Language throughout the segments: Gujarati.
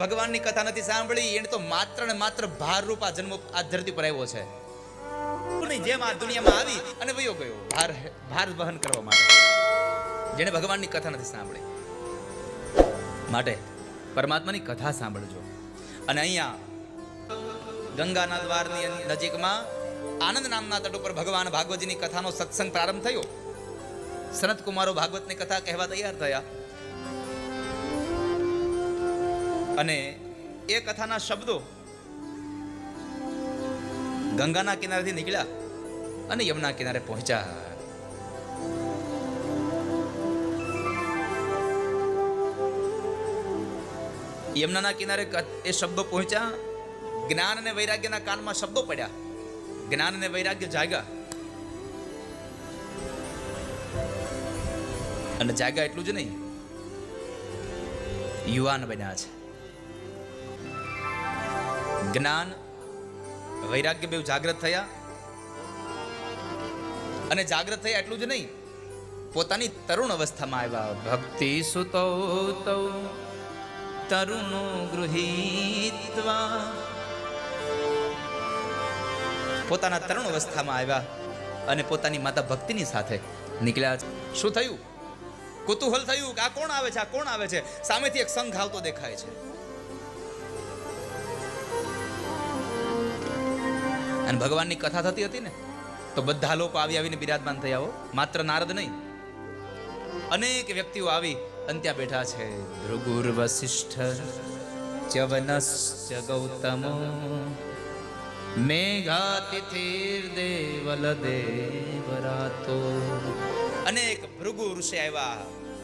ભગવાનની કથા નથી સાંભળી, એને તો માત્ર ને માત્ર ભારરૂપ આ જન્મ આ ધરતી પર આવ્યો છે. જેમ આ દુનિયામાં આવી અને વયો ગયો ભાર વહન કરવા માટે. જેને ભગવાનની કથા નથી સાંભળી, માટે પરમાત્માની કથા સાંભળજો. અને અહીંયા ગંગાના દ્વારની નજીકમાં આનંદ નામના તટ ઉપર ભગવાન ભાગવતજીની કથાનો સત્સંગ પ્રારંભ થયો. સનત કુમારો ભાગવતની કથા કહેવા તૈયાર થયા અને એ કથાના શબ્દો ગંગાના કિનારેથી નીકળ્યા અને યમુના કિનારે પહોંચ્યા. યમુનાના કિનારે એ શબ્દો પહોંચ્યા. જ્ઞાન અને વૈરાગ્યના કાનમાં શબ્દો પડ્યા. જ્ઞાન અને વૈરાગ્ય જાગ્યા અને જાગ્યા એટલું જ નહીં, યુવાન બન્યા છે. જ્ઞાન વૈરાગ્ય બે જાગૃત થયા અને જાગૃત થયા એટલું જ નહીં, પોતાની તરુણ અવસ્થામાં આવ્યા. ભક્તિ સુતો તૌ તરુણો ગૃહીત્વા, પોતાના તરુણ અવસ્થામાં આવ્યા અને પોતાની માતા ભક્તિની સાથે નીકળ્યા. શું થયું? કુતૂહલ થયું કે આ કોણ આવે છે, આ કોણ આવે છે? સામેથી એક સંઘ આવતો દેખાય છે અને ભગવાનની કથા થતી હતી ને, તો બધા લોકો આવીને બિરાજમાન થયા હો. માત્ર નારદ નહીં, અનેક વ્યક્તિઓ આવી અને ત્યાં બેઠા છે. ભૃગુર વસિષ્ઠ ચ્યવનશ્ચ ગૌતમો મેઘાતિથિર દેવલ દેવરાતો. અનેક ભૃગુ ઋષિ આવ્યા,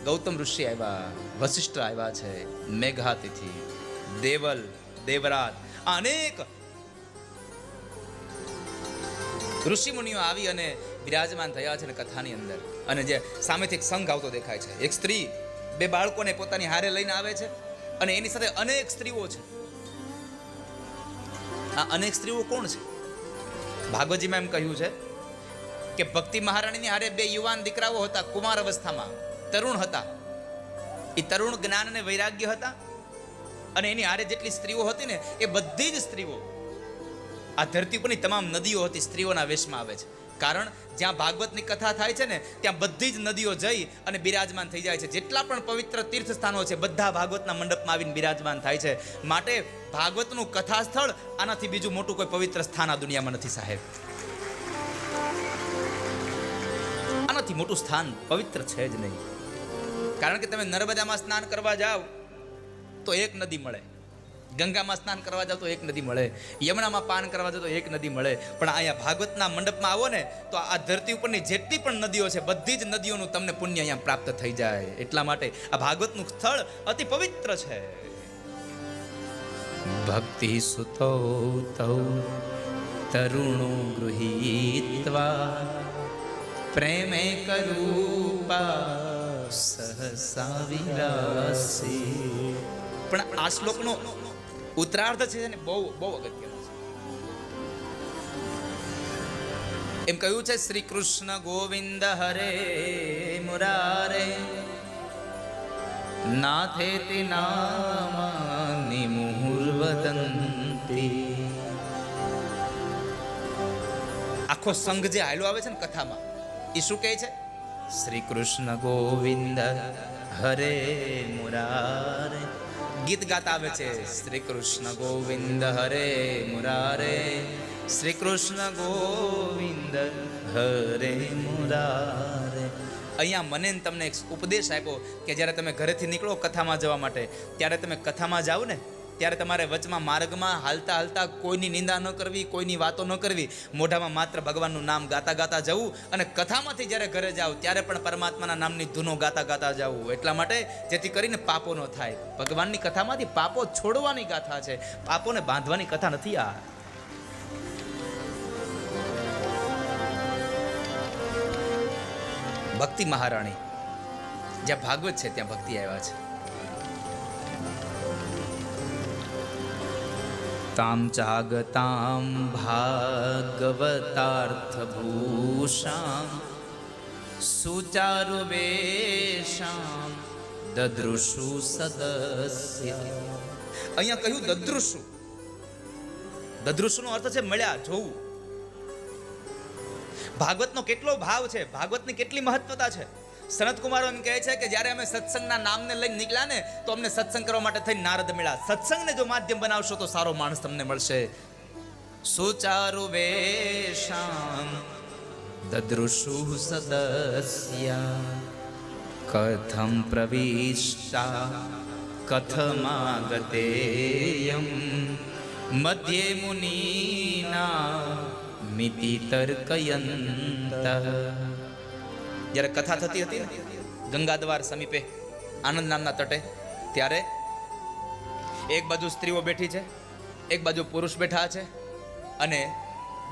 ગૌતમ ઋષિ આવ્યા, વસિષ્ઠ આવ્યા છે, મેઘાતિથિ, દેવલ, દેવરાત, અનેક ઋષિ મુનિઓ આવી અને બિરાજમાન થયા છે કથાની અંદર. અને જે સામેથી એક સંઘ આવતો દેખાય છે. એક સ્ત્રી બે બાળકોને પોતાની હારે લઈને આવે છે અને એની સાથે અનેક સ્ત્રીઓ છે. આ અનેક સ્ત્રીઓ કોણ છે? ભાગવતજીમાં એમ કહ્યું છે કે ભક્તિ મહારાણીની હારે બે યુવાન દીકરાઓ હતા, કુમાર અવસ્થામાં, તરુણ હતા. એ તરુણ જ્ઞાન અને વૈરાગ્ય હતા અને એની હારે જેટલી સ્ત્રીઓ હતી ને એ બધી જ સ્ત્રીઓ આ ધરતી ઉપરની તમામ નદીઓ હતી સ્ત્રીઓના વેશમાં આવે છે. કારણ જ્યાં ભાગવતની કથા થાય છે ને ત્યાં બધી જ નદીઓ જઈ અને બિરાજમાન થઈ જાય છે. જેટલા પણ પવિત્ર તીર્થ સ્થાનો છે બધા ભાગવતના મંડપમાં આવીને બિરાજમાન થાય છે. માટે ભાગવતનું કથા સ્થળ આનાથી બીજું મોટું કોઈ પવિત્ર સ્થાન આ દુનિયામાં નથી સાહેબ. આનાથી મોટું સ્થાન પવિત્ર છે જ નહીં. કારણ કે તમે નર્મદામાં સ્નાન કરવા જાઓ તો એક નદી મળે, ગંગામાં સ્નાન કરવા જાવ તો એક નદી મળે, યમુનામાં પાન કરવા જાવ તો એક નદી મળે. પણ અહીંયા ભાગવતના મંડપમાં આવો ને તો આ ધરતી ઉપરની જેટલી પણ નદીઓ છે બધી જ નદીઓનું તમને પુણ્ય અહીંયા પ્રાપ્ત થઈ જાય. એટલા માટે આ ભાગવતનું સ્થળ અતિ પવિત્ર છે. ભક્તિ સુતો તૌ તરુણો ગૃહીત્વા પ્રેમે કરૂપા સહસા વિલાસી. પણ આ શ્લોકનો ઉત્તરાર્ધ છે ને બહુ બહુ અગત્યનો છે. એમ કહ્યું છે શ્રી કૃષ્ણ ગોવિંદ હરે મુરારે નાથેતિ નામાની મુહુર્વદંતી. આખો સંઘ જે હાલ્યો આવે છે ને કથામાં એ શું કહે છે? શ્રી કૃષ્ણ ગોવિંદ હરે મુરારે. ગીત ગાતા આવે છે શ્રી કૃષ્ણ ગોવિંદ હરે મુરારે, શ્રી કૃષ્ણ ગોવિંદ હરે મુરારે. અહીંયા મને તમને એક ઉપદેશ આપ્યો કે જ્યારે તમે ઘરેથી નીકળો કથામાં જવા માટે, ત્યારે તમે કથામાં જાઓ ને ત્યારે તમારે વચમાં માર્ગમાં હાલતા હાલતા કોઈની નિંદા ન કરવી, કોઈની વાતો ન કરવી, મોઢામાં માત્ર ભગવાનનું નામ ગાતા ગાતા જવું. અને કથામાંથી જ્યારે ઘરે જાઓ ત્યારે પણ પરમાત્માના નામની ધૂનો ગાતા ગાતા જવું. એટલા માટે જેથી કરીને પાપો ન થાય. ભગવાનની કથામાંથી પાપો છોડવાની ગાથા છે, પાપોને બાંધવાની કથા નથી આ. ભક્તિ મહારાણી જ્યાં ભાગવત છે ત્યાં ભક્તિ આવ્યા છે. તામ ચાગતામ ભાગવતાર્થભૂષામ સુચારુવેશામ દદૃશુ સદસ્ય. અહીંયા કહ્યું દદૃશુ. દદૃશુનો અર્થ છે મળ્યા, જોવું. ભાગવતનો કેટલો ભાવ છે, ભાગવતની કેટલી મહત્વતા છે. સનત કુમારો એમ કહે છે કે જ્યારે અમે સત્સંગના નામને લઈને નીકળ્યા ને તો અમને સત્સંગ કરવા માટે થઈને નારદ મળ્યા. સત્સંગને જો માધ્યમ બનાવશો તો સારો માણસ તમને મળશે. સુચારુ વેશામ દદૃશુ સદસ્યા કથમ પ્રવિષ્ટા કથમાગતેયમ મધ્યે મુનિના મિતિ તર્કયંત. જ્યારે કથા થતી હતી ને ગંગાદ્વાર સમીપે આનંદ નામના તટે, ત્યારે એક બાજુ સ્ત્રીઓ બેઠી છે, એક બાજુ પુરુષ બેઠા છે, અને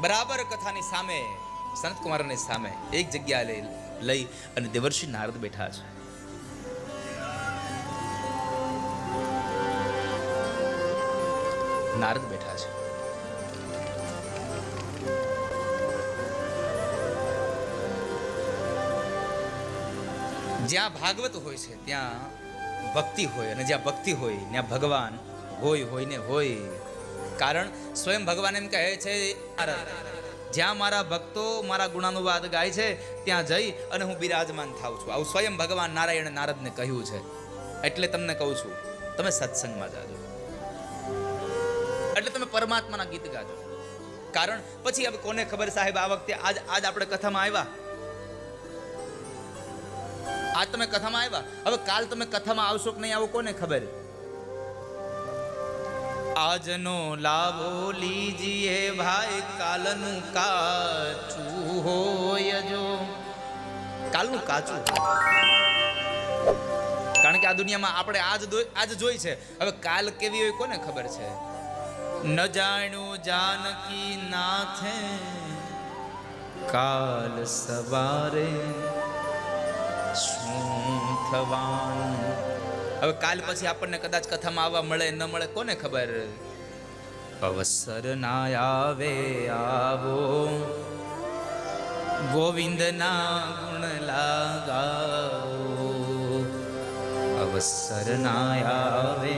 બરાબર કથાની સામે સંત કુમારની સામે એક જગ્યા લઈ અને દેવર્ષિ નારદ બેઠા છે. નારદ બેઠા છે. જ્યાં ભાગવત હોય છે ત્યાં ભક્તિ હોય, અને જ્યાં ભક્તિ હોય ત્યાં ભગવાન હોય ને હોય. કારણ સ્વયં ભગવાન એમ કહે છે, જ્યાં મારા ભક્તો મારા ગુણાનુવાદ ગાય છે ત્યાં જઈ અને હું બિરાજમાન થાઉં છું. આવું સ્વયં ભગવાન નારાયણ નારદને કહ્યું છે. એટલે તમને કહું છું, તમે સત્સંગમાં જાજો, એટલે તમે પરમાત્માના ગીત ગાજો. કારણ પછી હવે કોને ખબર સાહેબ, આ વખતે આજ આપણે કથામાં આવ્યા, આજ તમે કથામાં આવ્યા, હવે કાલ તમે કથામાં આવશો કે નહીં આવો કોને ખબર. આજનો લાવો લીજીએ ભાઈ, કાલનું કાચું હોય જો. કાલનું કાચું, કારણ કે આ દુનિયામાં આપણે આજ જોઈ છે, હવે કાલ કેવી હોય કોને ખબર છે. ન જાણ્યું જાનકી નાથે કાલ સવારે શું થવાનું. હવે કાલ પછી આપણને કદાચ કથામાં આવવા મળે ન મળે કોને ખબર. અવસર ના આવે આવો ગોવિંદના ગુણ લાગાવો. અવસર ના આવે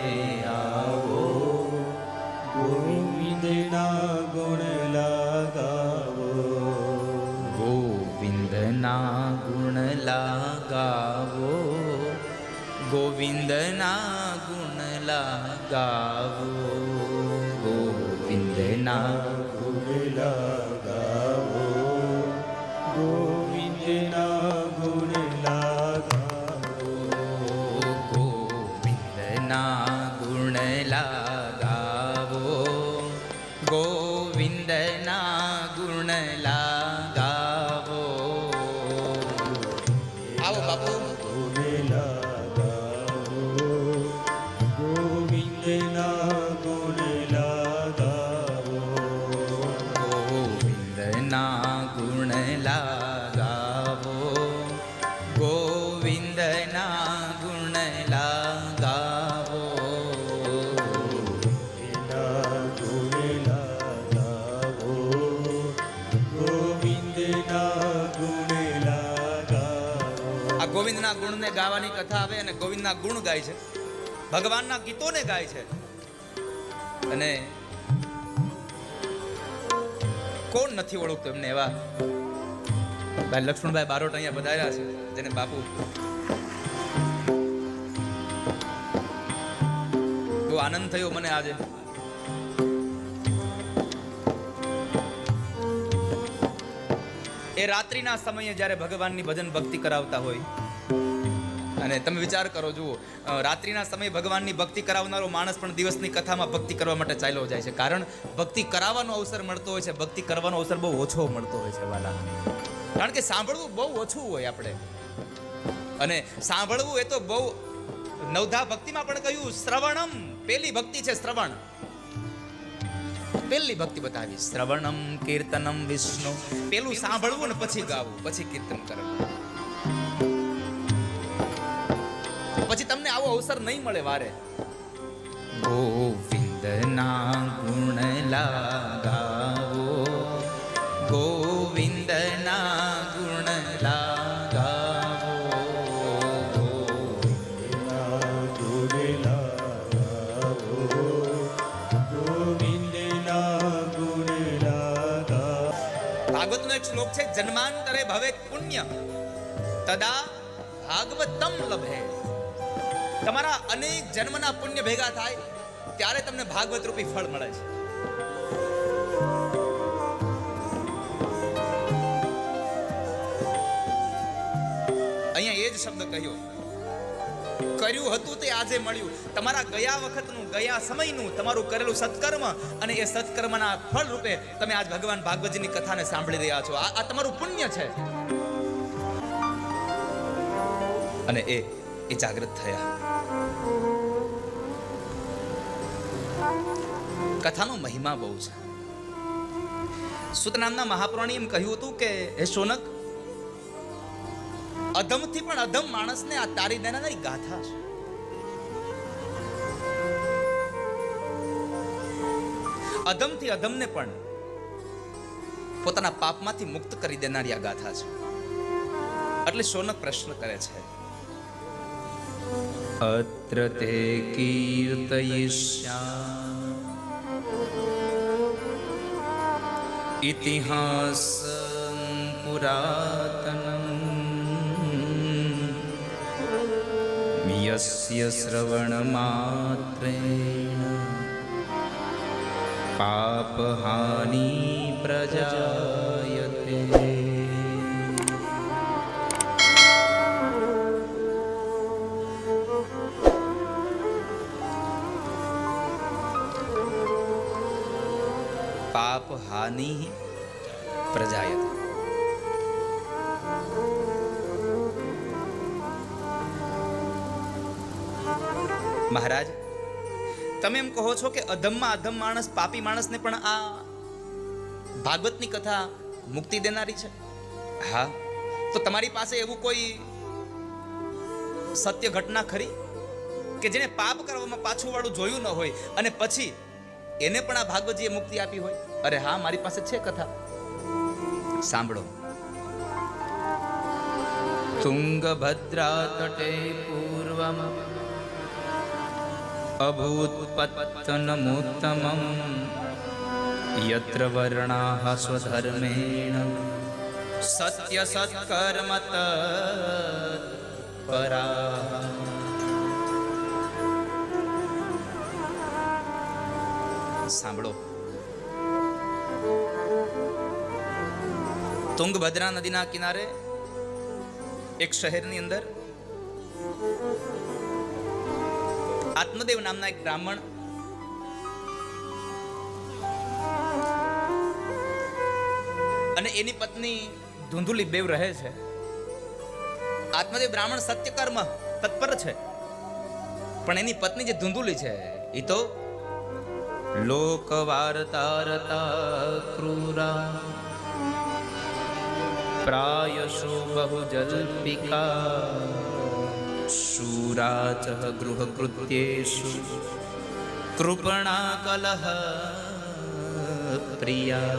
આવો ગોવિંદના ગુણ લાગાવો. ગોવિંદના ગુણ લાગાવો, ગોવિંદના ગુણ લાગાવો, ગોવિંદના ગુણ લાગાવો. ગોવિંદના ગુણ લાગાવો. ગોવિંદના ગુણ લાગાવો, ગોવિંદના ગુણ લાગાવો. આવો બાપુ. ગુણ લાગાવો. ગોવિંદના ગુણ લાગાવો. ગોવિંદના ગુણ લાગાવો, ગોવિંદના ગુણ લાગાવો. ગોવિંદના ગુણ લાગાવો. ગોવિંદના ગુણ લાગાવો. આ ગોવિંદના ગુણને ગાવાની કથા આવે અને ગોવિંદના ગુણ ગાય છે, ભગવાનના ગીતોને ગાય છે. અને કોણ નથી ઓળખતો એમને એવા ભાઈ લક્ષ્મણભાઈ બારોટ અહીંયા પધાર્યા છે, જેને બાપુ બહુ આનંદ થયો મને આજે. એ રાત્રિના સમયે જ્યારે ભગવાનની ભજન ભક્તિ કરાવતા હોય, અને તમે વિચાર કરો, જુઓ, રાત્રિના સમયે ભગવાનની ભક્તિ કરાવનારો માણસ પણ દિવસની કથામાં ભક્તિ કરવા માટે ચાલ્યો જાય છે. કારણ ભક્તિ કરાવવાનો અવસર મળતો હોય છે, ભક્તિ કરવાનો અવસર બહુ ઓછો મળતો હોય છે વાલા. કારણ કે સાંભળવું બહુ ઓછું હોય આપણે, અને સાંભળવું એ તો બહુ. નવધા ભક્તિમાં પણ કહ્યું શ્રવણમ, પેલી ભક્તિ છે શ્રવણ. પેલી ભક્તિ બતાવી શ્રવણમ કીર્તનમ વિષ્ણુ. પેલું સાંભળવું ને પછી ગાવું, પછી કીર્તન કરવું. પછી તમને આવો અવસર નહીં મળે વારે. ગોવિંદના ગુણ લાગાવો, ગોવિંદના ગુણ લાગાવો. ગોવિંદના ગુણ લાગાવો. ભાગવતનો એક શ્લોક છે, જન્માંતરે ભવે પુણ્ય તદા ભાગવતમ લભે. તમારા અનેક જન્મના પુણ્ય ભેગા થાય ત્યારે તમને ભાગવત રૂપી ફળ મળે છે. અહીંયા એ જ શબ્દ કહ્યો, કર્યું હતું તે આજે મળ્યું. તમારા ગયા વખતનું, ગયા સમયનું તમારું કરેલું સત્કર્મ અને એ સત્કર્મના ફળ રૂપે તમે આજ ભગવાન ભાગવતજીની કથાને સાંભળી રહ્યા છો. આ તમારું પુણ્ય છે. અને એ જાગૃત થયા. કથાનો મહિમા બહુ છે. સુત નામના મહાપુરાણી એમ કહ્યું હતું કે હે શૌનક, અધમથી પણ અધમ માણસને આ તારી દેનારી ગાથા છે. અધમથી અધમને પણ પોતાના પાપમાંથી મુક્ત કરી દેનારી આ ગાથા છે. એટલે શૌનક પ્રશ્ન કરે છે, અત્ર તે કીર્તયિષ્યામિ ઇતિહાસં પુરાતનં યસ્ય શ્રવણમાત્રેણ પાપહાનિ પ્રજાયતે. પાપહાનિ પ્રજાયતે. મહારાજ, તમે એમ કહો છો કે અધમમાં અધમ માણસ, પાપી માણસને પણ આ ભાગવતની કથા મુક્તિ દેનારી છે. હા, તો તમારી પાસે એવું કોઈ સત્ય ઘટના ખરી કે જેને પાપ કરવામાં પાછું વાળું જોયું ન હોય અને પછી એને પણ આ ભાગવતજીએ મુક્તિ આપી હોય? અરે હા, મારી પાસે છે કથા. સાંભળો. તુંગભદ્રા તટે પૂર્વમ અભૂત્પત્તનમુત્તમં યત્ર વર્ણાઃ સ્વધર્મેણ સત્ય સત્કર્મ તત્પરાઃ. સાંભળો. તુંગભદ્રા નદીના કિનારે એક શહેરની અંદર આત્મદેવ નામના એક બ્રાહ્મણ અને એની પત્ની ધુંધુલી બેવ રહે છે. આત્મદેવ બ્રાહ્મણ સત્યકર્મ તત્પર છે, પણ એની પત્ની જે ધુંધુલી છે એ તો લોકવાર્તારતા ક્રૂરા પ્રાયશો બહુજલ્પિકા શૂરાચ ગૃહકૃત્યેષુ કૃપણા કલહ પ્રિયા.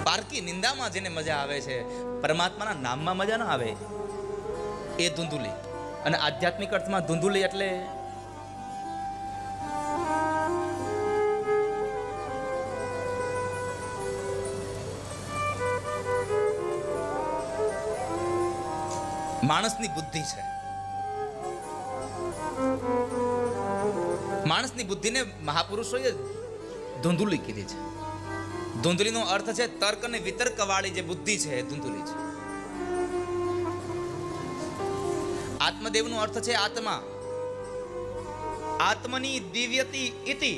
પારકી નિંદામાં જેને મજા આવે છે, પરમાત્માના નામમાં મજા ના આવે, એ ધુંધુલી. અને આધ્યાત્મિક અર્થમાં ધુંધુલી એટલે માણસની બુદ્ધિ છે. માણસની બુદ્ધિને મહાપુરુષોએ ધુંધુલી કીધી છે. ધુંધલીનો અર્થ છે તર્ક અને વિતર્ક વાળી જે બુદ્ધિ છે એ ધુંધુલી છે. આત્મદેવનો અર્થ છે આત્મા. આત્મની દિવ્યતિ ઇતિ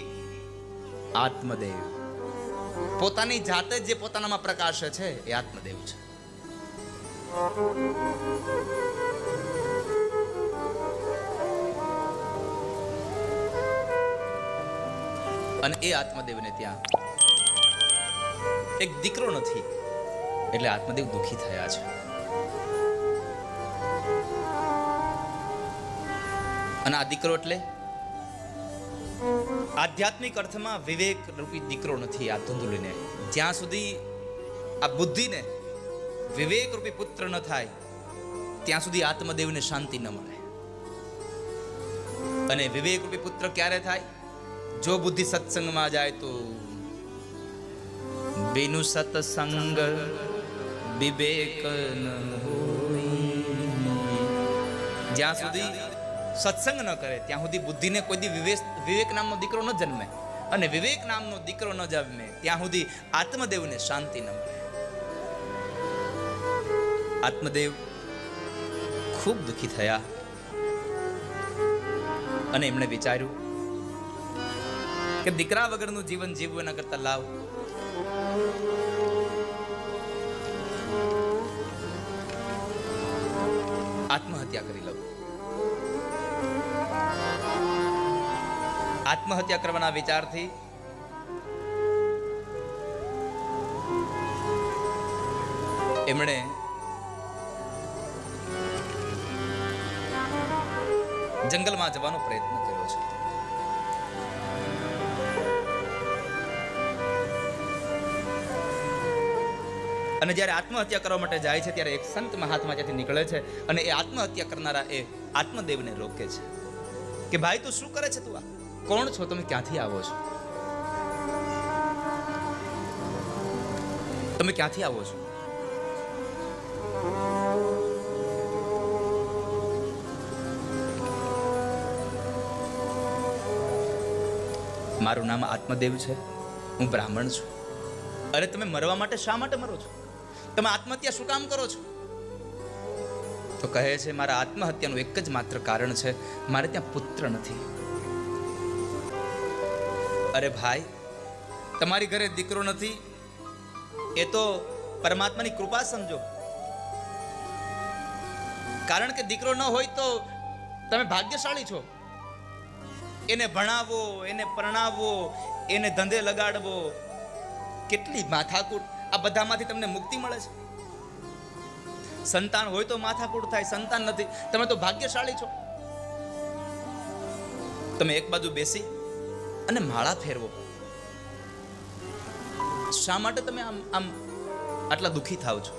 આત્મદેવ. પોતાની જાતે જે પોતાનામાં પ્રકાશે છે એ આત્મદેવ છે. અને એ આત્મદેવને ત્યાં એક દીકરો નથી એટલે આત્મદેવ દુખી થયા છે. અને આ દીકરો એટલે આધ્યાત્મિક અર્થમાં વિવેક રૂપી દીકરો નથી આ ધુંધુલીને. જ્યાં સુધી આ બુદ્ધિને વિવેક રૂપી પુત્ર ન થાય ત્યાં સુધી આત્મદેવને શાંતિ ન મળે. અને વિવેક રૂપી પુત્ર ક્યારે થાય? જો બુદ્ધિ સત્સંગમાં જાય તો બિનુ સત્સંગ વિવેક ન હોય. જ્યાં સુધી સત્સંગ ન કરે ત્યાં સુધી બુદ્ધિને કોઈ દી વિવેક નામનો દીકરો ન જન્મે, અને વિવેક નામનો દીકરો ન જન્મે ત્યાં સુધી આત્મદેવને શાંતિ ન મળે. આત્મદેવ ખૂબ દુઃખી થયા અને એમણે વિચાર્યું કે દીકરા વગરનું જીવન જીવવું એના કરતા લાવ આત્મહત્યા કરી લઉં. આત્મહત્યા કરવાના વિચારથી એમણે જંગલમાં જવાનો પ્રયત્ન કર્યો છે. અને જ્યારે આત્મહત્યા કરવા માટે જાય છે ત્યારે એક સંત મહાત્મા ત્યાંથી નીકળે છે અને એ આત્મહત્યા કરનારા એ આત્મદેવને રોકે છે કે ભાઈ તું શું કરે છે? તું આ કોણ છો? તમે ક્યાંથી આવો છો? તમે ક્યાંથી આવો છો? મારું નામ આત્મદેવ છે, હું બ્રાહ્મણ છું. અરે તમે મરવા માટે શા માટે મરો છો? તમે આત્મહત્યા શું કામ કરો છો? તો કહે છે મારા આત્મહત્યાનું એક જ માત્ર કારણ છે, મારે ત્યાં પુત્ર નથી. અરે ભાઈ, તમારી ઘરે દીકરો નથી એ તો પરમાત્માની કૃપા સમજો. કારણ કે દીકરો ન હોય તો તમે ભાગ્યશાળી છો. એને ભણાવો, એને પરણાવો, એને ધંધે લગાડવો, કેટલી માથાકૂટ. આ બધામાંથી તમને મુક્તિ મળે છે. સંતાન હોય તો માથાકૂટ થાય, સંતાન નથી, તમે તો ભાગ્યશાળી છો. તમે એક બાજુ બેસી અને માળા ફેરવો. શા માટે તમે આમ આમ આટલા દુઃખી થાવ છો?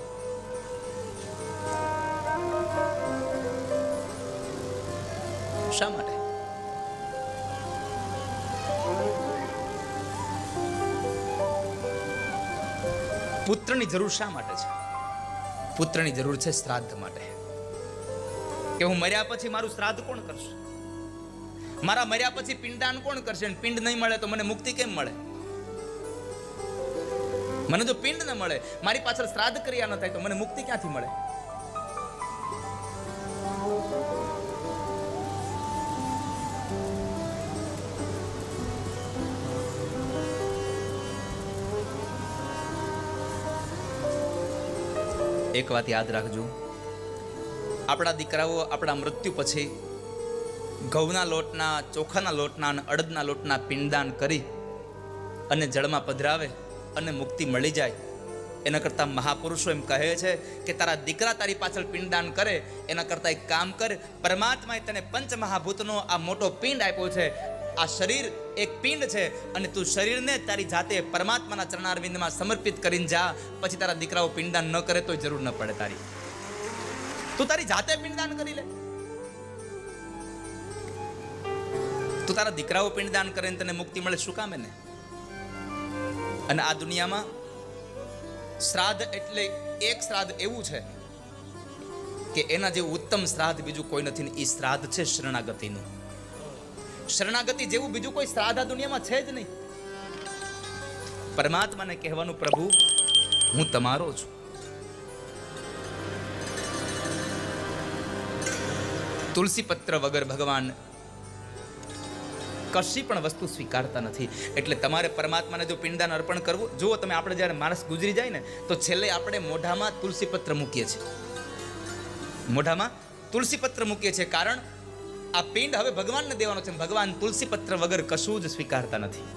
શા માટે? પુત્રની જરૂર શા માટે છે? પુત્રની જરૂર છે શ્રાદ્ધ માટે. કે હું મર્યા પછી મારું શ્રાદ્ધ કોણ કરશે? મારા મર્યા પછી પિંડદાન કોણ કરશે? પિંડ નહીં મળે તો મને મુક્તિ કેમ મળે? મને જો પિંડ ન મળે, મારી પાછળ શ્રાદ્ધ ક્રિયા ન થાય તો મને મુક્તિ ક્યાંથી મળે? એક વાત યાદ રાખજો, આપણા દીકરાઓ આપણા મૃત્યુ પછી ઘઉંના લોટના, ચોખાના લોટના અને અડદના લોટના પિંડદાન કરી અને જળમાં પધરાવે અને મુક્તિ મળી જાય. એના કરતાં મહાપુરુષો એમ કહે છે કે તારા દીકરા તારી પાછળ પિંડદાન કરે એના કરતાં એક કામ કર, પરમાત્માએ તને પંચમહાભૂતનો આ મોટો પિંડ આપ્યો છે. આ શરીર એક પિંડ છે અને તું શરીરને તારી જાતે પરમાત્માના ચરણારવિંદમાં સમર્પિત કરીને જા. પછી તારા દીકરાઓ પિંડદાન ન કરે તો જરૂર ન પડે તારી. તું તારી જાતે પિંડદાન કરી લે. તું તારા દીકરાઓ પિંડદાન કરે તને મુક્તિ મળે, શું કામ એને? અને આ દુનિયામાં શ્રાદ્ધ એટલે એક શ્રાદ્ધ એવું છે કે એના જેવું ઉત્તમ શ્રાદ્ધ બીજું કોઈ નથી ને એ શ્રાદ્ધ છે શરણાગતિનું. શરણાગતિ જેવું બીજું કોઈ શ્રાદ્ધ આ દુનિયામાં છે જ નહીં. પરમાત્માને કહેવાનું, પ્રભુ હું તમારો છું. તુલસી પત્ર વગર ભગવાન કશી પણ વસ્તુ સ્વીકારતા નથી. એટલે તમારે પરમાત્માને જો પિંડદાન અર્પણ કરવું, જુઓ તમે, આપણે જ્યારે માણસ ગુજરી જાય ને તો છેલ્લે આપણે મોઢામાં તુલસી પત્ર મૂકીએ છીએ. મોઢામાં તુલસી પત્ર મૂકીએ છીએ, કારણ આ પિંડ હવે ભગવાનને દેવાનો છે. ભગવાન તુલસી પત્ર વગર કશું જ સ્વીકારતા નથી.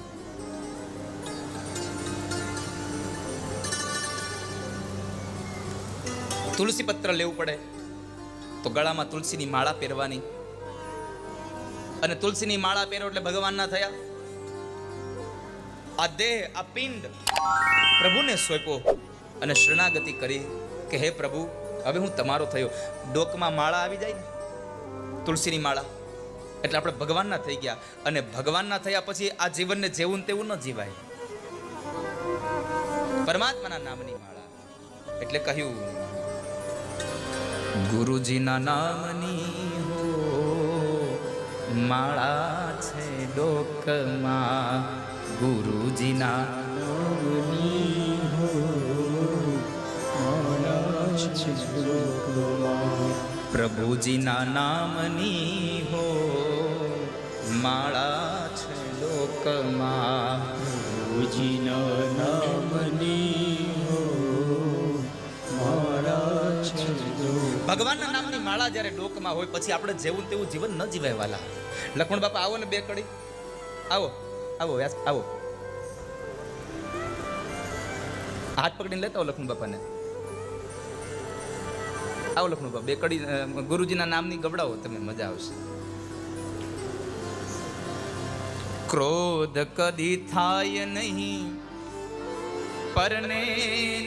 તુલસી પત્ર લેવું પડે તો ગળામાં તુલસીની માળા પહેરવાની, અને તુલસીની માળા પહેરો એટલે ભગવાન ના થયા. આ દેહ, આ પિંડ પ્રભુને સોંપ્યો અને શરણાગતિ કરી કે હે પ્રભુ, હવે હું તમારો થયો. ડોકમાં માળા આવી જાય ને, તુલસીની માળા, એટલે આપણે ભગવાનના થઈ ગયા, અને ભગવાનના થયા પછી આ જીવનને જેવું ને તેવું ન જીવાય. પરમાત્માના નામની માળા એટલે કહ્યું, ગુરુજીના નામની હો માળા છે ડોકમાં, ગુરુજીના નામની હો માળા છે ડોકમાં, પ્રભુજીના નામની હો માળા છે લોકમાં, પ્રભુજીના નામની હો માળા છે ડોકમાં. ભગવાનના નામની માળા જ્યારે ડોકમાં હોય પછી આપણે જેવું તેવું જીવન ન જીવાય વાલા. લક્ષ્મણ બાપા આવો ને બે કડી, આવો આવો વ્યાસ આવો, હાથ પકડીને લેતા હો લક્ષ્મણ બાપાને. આવો લક્ષ્મણ બાપા બે કડી ગુરુજીના નામની ગબડાવો, તમે મજા આવશે. ક્રોધ કદી થાય નહીં, પરને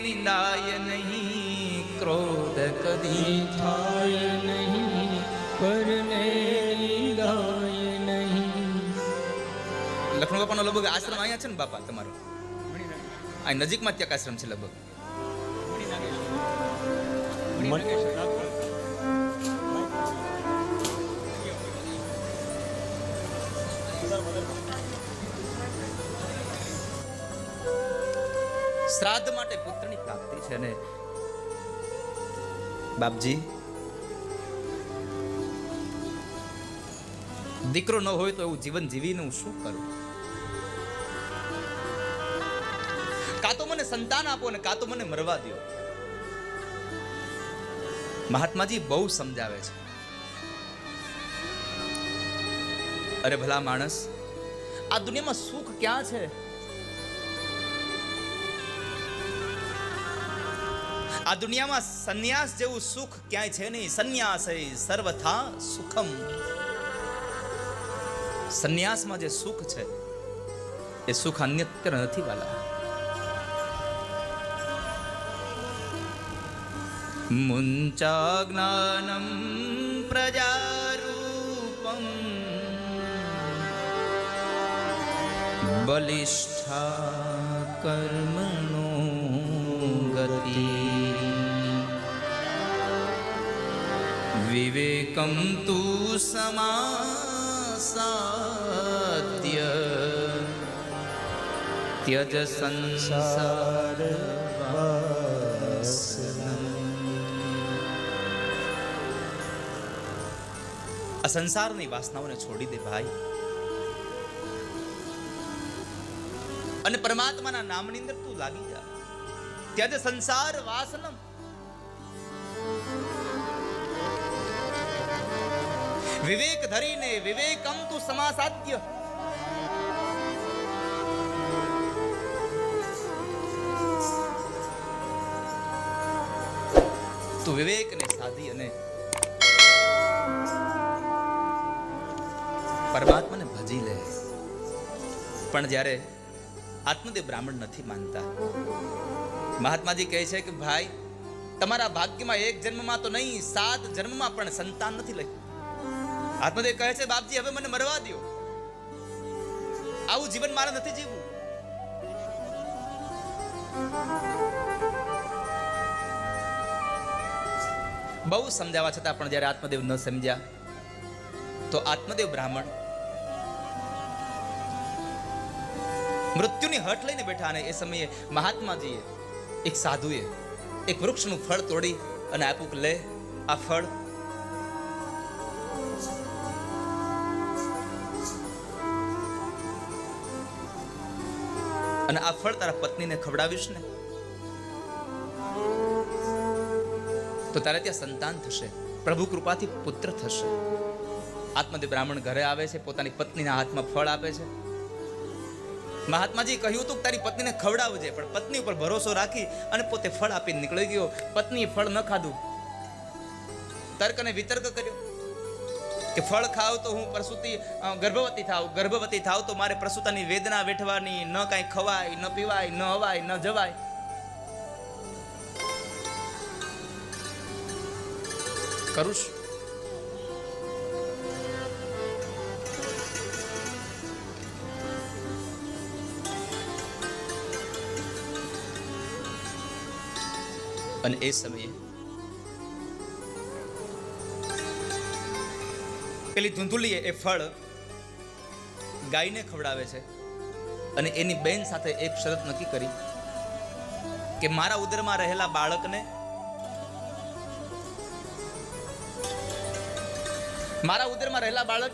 નિંદાય નહીં, ક્રોધ કદી થાય નહીં, પરને નિંદાય નહીં. લક્ષ્મણ બાપાનો લગભગ આશ્રમ અહીંયા છે ને બાપા તમારો? આ નજીકમાં ત્યાં આશ્રમ છે લગભગ. શ્રાદ્ધ માટે પુત્રની પ્રાપ્તિ છે ને બાપજી, દીકરો ન હોય તો એવું જીવન જીવીને હું શું કરું? કાં તો મને સંતાન આપો ને કાં તો મને મરવા દો. મહાત્માજી બહુ સમજાવે છે. અરે ભલા માણસ, આ દુનિયામાં સુખ ક્યાં છે? આ દુનિયામાં સંન્યાસ જેવું સુખ ક્યાંય છે નહીં. સંન્યાસ સર્વથા સુખમ. સંન્યાસમાં જે સુખ છે એ સુખ અન્યત્ર નથી વાલા. મુંચા જ્ઞાનમ પ્રજારૂપમ બલિષ્ઠા કર્મણો ગતિ વિવેકમ તુ સમાસાદ્ય ત્યજ સંસાર આ સંસારની વાસનાઓને છોડી દે ભાઈ, અને પરમાત્માના નામની અંદર તું લાગી જા. ત્યજ સંસાર વાસનમ. વિવેક ધરીને વિવેકમ તું સમાસાદ્ય. તું વિવેકને સાધી અને પરમાત્માને ભજી લે. પણ જ્યારે આત્મદેવ બ્રાહ્મણ નથી માનતા. મહાત્માજી કહે છે કે ભાઈ, તમારા ભાગ્યમાં એક જન્મમાં તો નહીં, 7 જન્મમાં પણ સંતાન નથી લખ્યું. આત્મદેવ કહે છે બાપજી હવે મને મરવા દો, આવું જીવન મારે નથી જીવવું. બહુ સમજાવવા છતાં પણ જ્યારે આત્મદેવ ન સમજ્યા તો આત્મદેવ બ્રાહ્મણ મૃત્યુની હઠ લઈને બેઠા. અને એ સમયે મહાત્માજીએ, એક સાધુએ એક વૃક્ષનું ફળ તોડી અને આપ્યું કે લે આ ફળ. અને આ ફળ તારા પત્નીને ખવડાવીશ ને તો તારે ત્યાં સંતાન થશે, પ્રભુ કૃપાથી પુત્ર થશે. આત્મદેવ બ્રાહ્મણ ઘરે આવે છે, પોતાની પત્નીના હાથમાં ફળ આપે છે. મહાત્માજી કહ્યું હતું કે તારી પત્નીને ખવડાવજે, પણ પત્ની ઉપર ભરોસો રાખી અને પોતે ફળ આપીને નીકળી ગયો. પત્નીએ ફળ ન ખાધું, તર્ક અને વિતર્ક કર્યો કે ફળ ખાવ તો હું ગર્ભવતી થાવ તો મારે પ્રસૂતાની વેદના વેઠવાની, ન કાંઈ ખવાય, ન પીવાય, ન અવાય, ન જવાય. કરુષ અને એ સમયે પેલી ધૂંધુલીએ એ ફળ ગાયને ખવડાવે છે અને એની બેન સાથે એક શરત નક્કી કરી કે મારા ઉદરમાં રહેલા બાળકને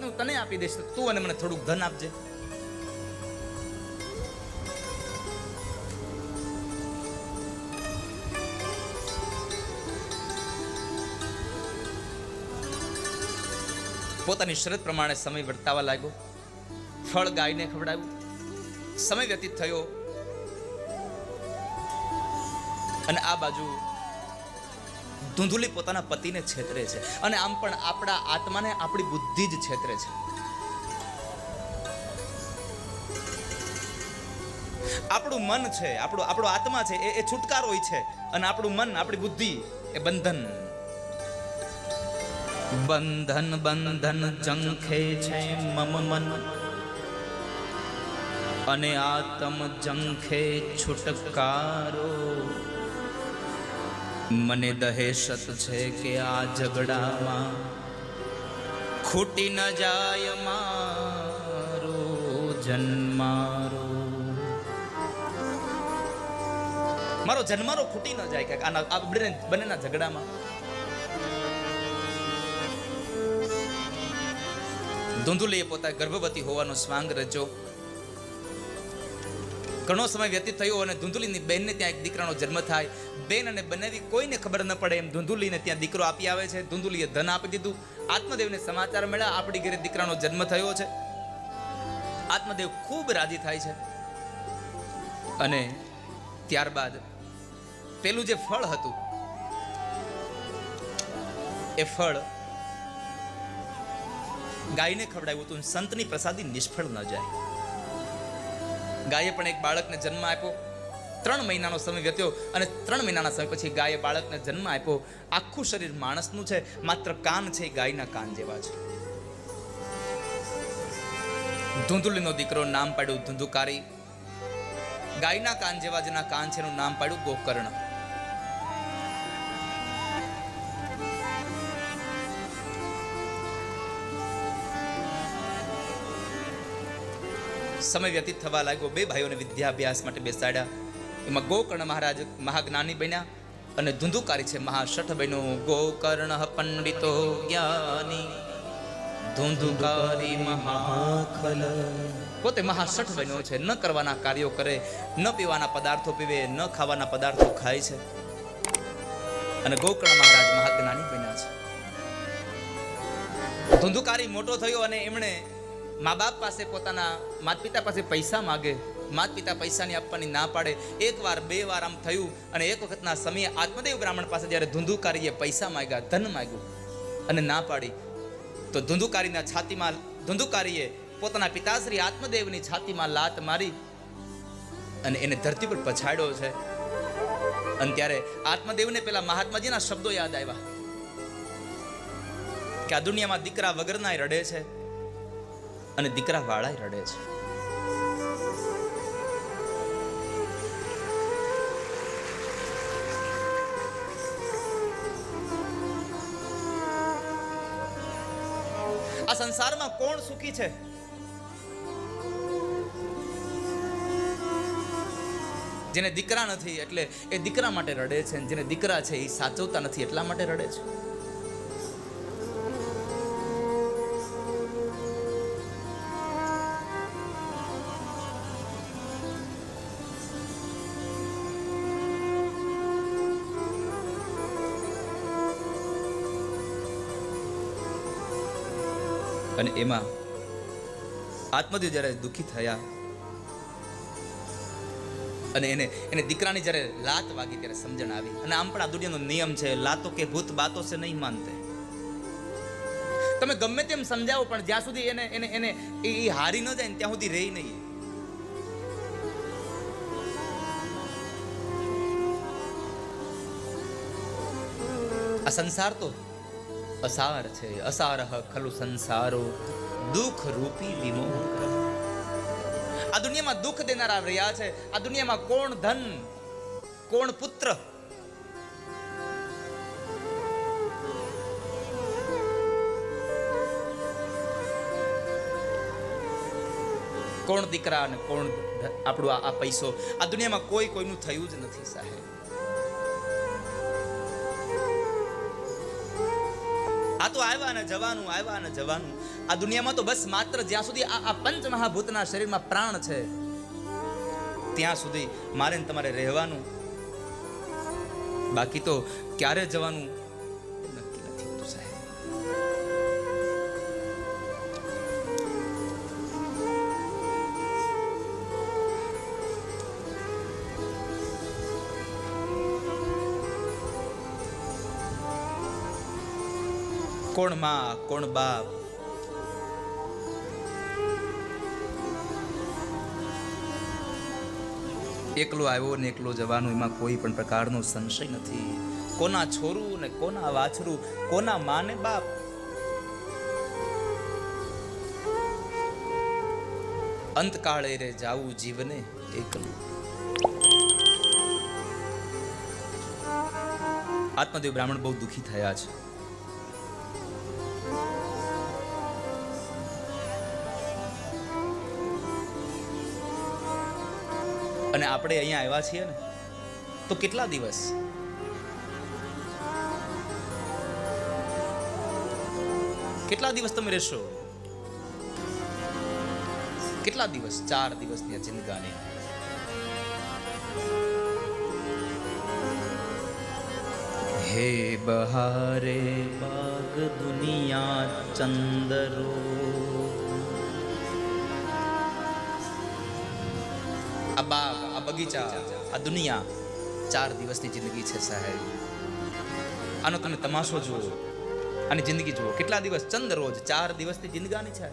હું તને આપી દઈશ, તું અને મને થોડુંક ધન આપજે. પોતાની શરત પ્રમાણે સમય વર્તાવા લાગ્યો. ફળ ગાયને ખવડાવ્યું. સમય વ્યતીત થયો અને આ બાજુ ધૂંધુલી પોતાના પતિને છેતરે છે અને આમ પણ આપણા આત્માને આપણી બુદ્ધિ જ છેતરે છે. આપણું મન છે, આપણો આત્મા છે એ છુટકારો હોય છે અને આપણું મન, આપણી બુદ્ધિ એ બંધન. બંધન બંધન જંખે છે મમ મન અને આત્મ જંખે છુટકારો. મને દહેશત છે કે આ ઝઘડામાં ખૂટી ન જાય મારો જન્મારો. મારો જન્મારો ખૂટી ન જાય કે આ બંનેના ઝઘડામાં. ધૂંધુલીએ પોતા ગર્ભવતી હોવાનો સ્વાંગ રચ્યો. ઘણો સમય વ્યતીત થયો અને ધૂંધુલીની બેનને ત્યાં એક દીકરાનો જન્મ થાય. બેન અને બનેવી કોઈને ખબર ન પડે એમ ધૂંધુલીને ત્યાં દીકરો આપી આવે છે. ધૂંધુલીએ ધન આપી દીધું. આત્મદેવને સમાચાર મળ્યા આપણી ઘરે દીકરાનો જન્મ થયો છે. આત્મદેવ ખૂબ રાજી થાય છે અને ત્યારબાદ પેલું જે ફળ હતું એ ફળ ગાયને ખવડાવ્યું હતું. સંતની પ્રસાદી નિષ્ફળ ન જાય. ગાયે પણ એક બાળકને જન્મ આપ્યો. 3 મહિનાનો સમય વ્યત્યો અને 3 મહિનાના સમય પછી ગાયે બાળકને જન્મ આપ્યો. આખું શરીર માણસનું છે, માત્ર કાન છે એ ગાયના કાન જેવા છે. ધૂંધુલીનો દીકરો નામ પાડ્યું ધુંધુકારી. ગાયના કાન જેવા જેના કાન છે એનું નામ પાડ્યું ગોકર્ણ. સમય વ્યતીત થવા લાગ્યો. 2 ભાઈઓને વિદ્યાભ્યાસ માટે બેસાડ્યા. એમાં ગોકર્ણ મહારાજ મહાજ્ઞાની બન્યા અને ધુંધુકારી છે મહાશઠ બન્યો. ગોકર્ણ પંડિતો જ્ઞાની ધુંધુકારી મહાખલ. પોતે મહાશઠ બન્યો છે. ન કરવાના કાર્યો કરે, ન પીવાના પદાર્થો પીવે, ન ખાવાના પદાર્થો ખાય છે અને ગોકર્ણ મહારાજ મહાજ્ઞાની બન્યા છે. ધુંધુકારી મોટો થયો અને એમણે મા બાપ પાસે, પોતાના માતા પિતા પાસે પૈસા માગે. માતા પિતા પૈસાની આપવાની ના પાડે. 1 વાર 2 વાર આમ થયું અને એક વખતના સમયે આત્મદેવ બ્રાહ્મણ પાસે જ્યારે ધુંધુકારીએ પૈસા માંગ્યા, ધન માંગ્યું અને ના પાડી, તો ધુંધુકારીએ પોતાના પિતાશ્રી આત્મદેવની છાતીમાં લાત મારી અને એને ધરતી પર પછાડ્યો છે. અને ત્યારે આત્મદેવને પેલા મહાત્માજીના શબ્દો યાદ આવ્યા કે આ દુનિયામાં દીકરા વગરના રડે છે અને દીકરા વાળા રડે છે. આ સંસારમાં કોણ સુખી છે? જેને દીકરા નથી એટલે એ દીકરા માટે રડે છે, જેને દીકરા છે એ સાચવતા નથી એટલા માટે રડે છે. અને એમાં આત્મદેવ જ્યારે દુઃખી થયા અને એને દીકરાની જ્યારે લાત વાગી ત્યારે સમજણ આવી. અને આમ પણ આ દુનિયાનો નિયમ છે, લાતો કે ભૂત બાતો સે નહીં માનતે. તમે ગમે તેમ સમજાવો પણ જ્યાં સુધી એને હારી ન જાય ને ત્યાં સુધી રહી નહીં. આ સંસાર તો અસાર છે. અસારહ ખલુ સંસારો દુઃખ રૂપી વિમોહ. આ દુનિયામાં દુઃખ દેનારા રહ્યા છે. આ દુનિયામાં કોણ ધન, કોણ પુત્ર, કોણ દીકરા અને કોણ આપણું આ પૈસો, આ દુનિયામાં કોઈ કોઈનું થયું જ નથી સાહેબ. આ તો આવ્યા ને જવાનું, આવ્યા ને જવાનું. આ દુનિયામાં તો બસ માત્ર જ્યાં સુધી આ પંચ મહાભૂતના શરીરમાં પ્રાણ છે ત્યાં સુધી મારે ને તમારે રહેવાનું. બાકી તો ક્યારે જવાનું નક્કી નથી હોતું સાહેબ. કોણ માં, કોણ બાપ, એકલો આવ્યો ને એકલો જવાનું, એમાં કોઈ પણ પ્રકારનો સંશય નથી. કોના છોરું ને કોના વાછરું, કોના માં ને બાપ. અંતકાળે રે જાવું જીવને એકલું. આત્મદેવ બ્રાહ્મણ બહુ દુખી થયા છે. અને આપણે અહીંયા આવ્યા છીએ ને તો કેટલા દિવસ, કેટલા દિવસ તમે રહેશો? કેટલા દિવસ? 4 દિવસની જિંદગાની. હે બહારે બાગ દુનિયા ચંદરો, આ બાગ, આ બગીચા, આ દુનિયા 4 દિવસની જિંદગી છે સાહેબ. આનો તમે તમાશો જુઓ, આની જિંદગી જુઓ. કેટલા દિવસ? ચંદ રોજ. 4 દિવસની જિંદગાની છે.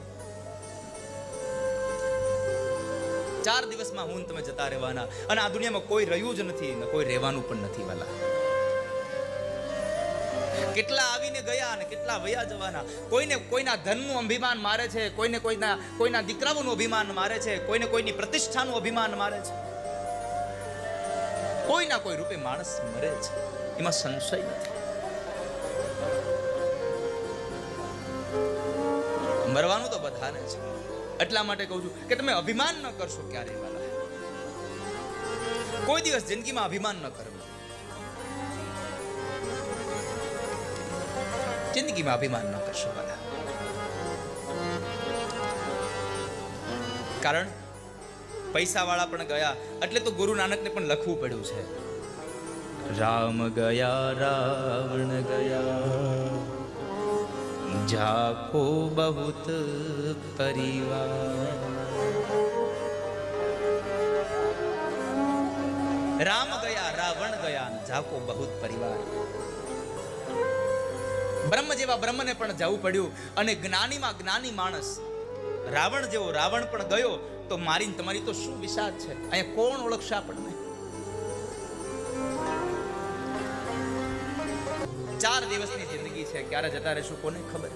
4 દિવસમાં હું તમે જતા રહેવાના. અને આ દુનિયામાં કોઈ રહ્યું જ નથી ને કોઈ રહેવાનું પણ નથી વાલા. કેટલા આવીને ગયા અને કેટલા વયા જવાના. કોઈને કોઈના ધનનું અભિમાન મારે છે, કોઈને કોઈના દીકરાઓનું અભિમાન મારે છે, કોઈને કોઈની પ્રતિષ્ઠાનું અભિમાન મારે છે. કોઈના કોઈ રૂપે માણસ મરે છે, એમાં સંશય નથી. મરવાનું તો બધાને છે. એટલા માટે કહું છું કે તમે અભિમાન ન કરશો ક્યારેય વાલા. કોઈ દિવસ જિંદગીમાં અભિમાન ન કરવું. જિંદગીમાં અભિમાન ન કરશો વાલા. કારણ પૈસા વાળા પણ ગયા એટલે તો ગુરુ નાનકને પણ લખવું પડ્યું છે. રામ ગયા રાવણ ગયા, જાકો બહુત પરિવાર. રામ ગયા રાવણ ગયા, જાકો બહુત પરિવાર. બ્રહ્મ જેવા બ્રહ્મને પણ જવું પડ્યું. અને જ્ઞાનીમાં જ્ઞાની માણસ રાવણ જેવો રાવણ પણ ગયો તો મારી તમારી તો શું વિષાદ છે. અહીંયા કોણ ઓળખશે આપણને? 4 દિવસની જિંદગી છે, ક્યારે જતા રહેશું કોને ખબર.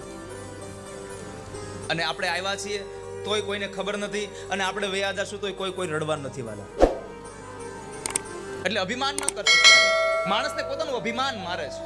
અને આપણે આવ્યા છીએ તોય કોઈને ખબર નથી, અને આપણે વયા જશું તોય કોઈ રડવાનું નથી વાલા. એટલે અભિમાન ન કરશો. માણસને પોતાનું અભિમાન મારે છે.